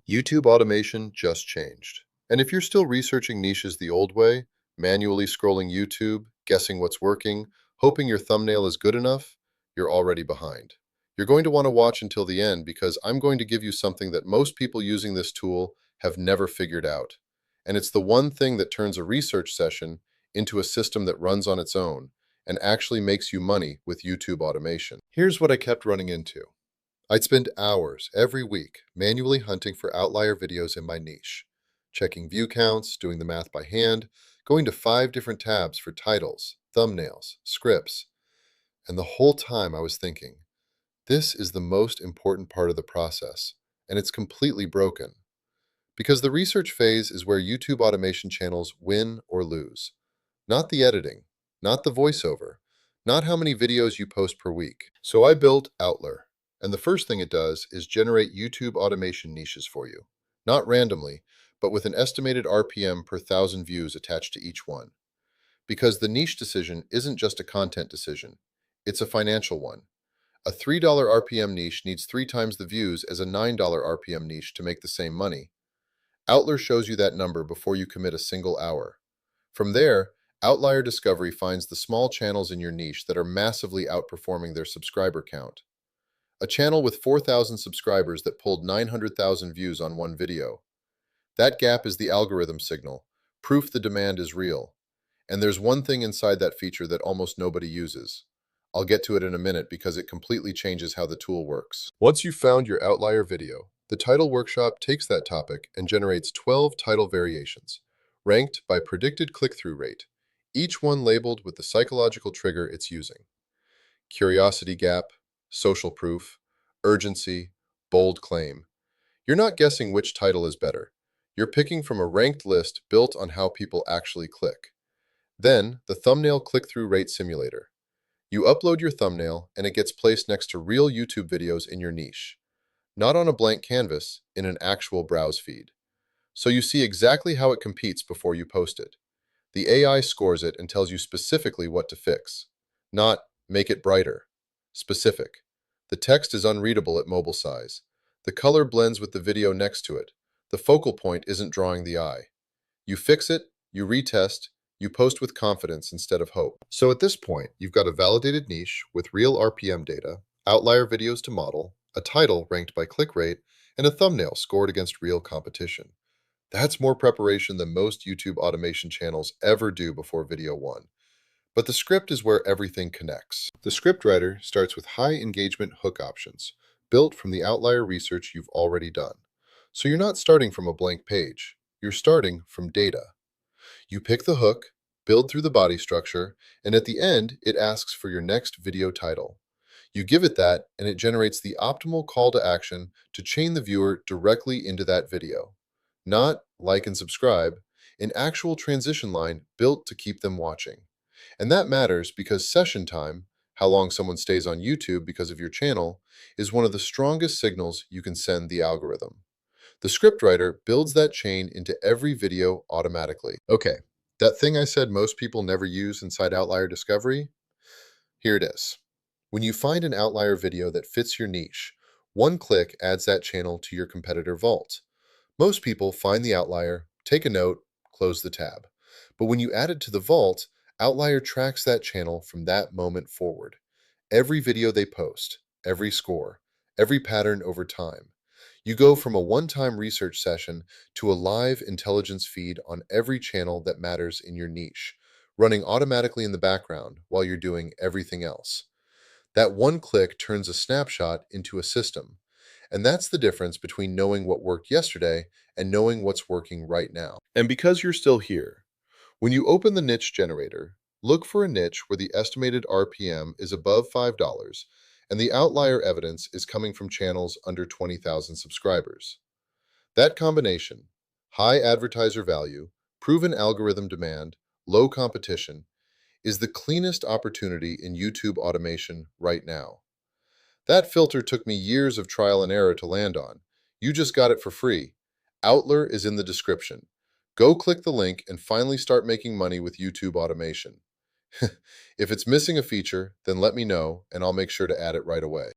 YouTube automation just changed. And if you're still researching niches the old way, manually scrolling YouTube, guessing what's working, hoping your thumbnail is good enough, you're already behind. You're going to want to watch until the end because I'm going to give you something that most people using this tool have never figured out. And it's the one thing that turns a research session into a system that runs on its own and actually makes you money with YouTube automation. Here's what I kept running into. I'd spend hours every week manually hunting for outlier videos in my niche, checking view counts, doing the math by hand, going to 5 different tabs for titles, thumbnails, scripts, and the whole time I was thinking, this is the most important part of the process, and it's completely broken. Because the research phase is where YouTube automation channels win or lose. Not the editing, not the voiceover, not how many videos you post per week. So I built Outlr, and the first thing it does is generate YouTube automation niches for you. Not randomly, but with an estimated RPM per 1,000 views attached to each one. Because the niche decision isn't just a content decision, it's a financial one. A $3 RPM niche needs 3 times the views as a $9 RPM niche to make the same money. Outlr shows you that number before you commit a single hour. From there, Outlier Discovery finds the small channels in your niche that are massively outperforming their subscriber count. A channel with 4,000 subscribers that pulled 900,000 views on one video. That gap is the algorithm signal, proof the demand is real. And there's one thing inside that feature that almost nobody uses. I'll get to it in a minute because it completely changes how the tool works. Once you've found your outlier video, the title workshop takes that topic and generates 12 title variations, ranked by predicted click-through rate, each one labeled with the psychological trigger it's using. Curiosity gap, social proof, urgency, bold claim. You're not guessing which title is better. You're picking from a ranked list built on how people actually click. Then, the thumbnail click-through rate simulator. You upload your thumbnail, and it gets placed next to real YouTube videos in your niche. Not on a blank canvas, in an actual browse feed. So you see exactly how it competes before you post it. The AI scores it and tells you specifically what to fix. Not, make it brighter. Specific. The text is unreadable at mobile size. The color blends with the video next to it. The focal point isn't drawing the eye. You fix it, you retest, you post with confidence instead of hope. So at this point, you've got a validated niche with real RPM data, outlier videos to model, a title ranked by click rate, and a thumbnail scored against real competition. That's more preparation than most YouTube automation channels ever do before video 1. But the script is where everything connects. The scriptwriter starts with high engagement hook options, built from the outlier research you've already done. So you're not starting from a blank page. You're starting from data. You pick the hook, build through the body structure, and at the end, it asks for your next video title. You give it that, and it generates the optimal call to action to chain the viewer directly into that video. Not like and subscribe, an actual transition line built to keep them watching. And that matters because session time, how long someone stays on YouTube because of your channel, is one of the strongest signals you can send the algorithm. The scriptwriter builds that chain into every video automatically. Okay, that thing I said most people never use inside Outlier Discovery? Here it is. When you find an outlier video that fits your niche, one click adds that channel to your competitor vault. Most people find the outlier, take a note, close the tab. But when you add it to the vault, Outlier tracks that channel from that moment forward. Every video they post, every score, every pattern over time. You go from a one-time research session to a live intelligence feed on every channel that matters in your niche, running automatically in the background while you're doing everything else. That one click turns a snapshot into a system. And that's the difference between knowing what worked yesterday and knowing what's working right now. And because you're still here, when you open the niche generator, look for a niche where the estimated RPM is above $5 and the outlier evidence is coming from channels under 20,000 subscribers. That combination, high advertiser value, proven algorithm demand, low competition, is the cleanest opportunity in YouTube automation right now. That filter took me years of trial and error to land on. You just got it for free. Outlr is in the description. Go click the link and finally start making money with YouTube automation. If it's missing a feature, then let me know and I'll make sure to add it right away.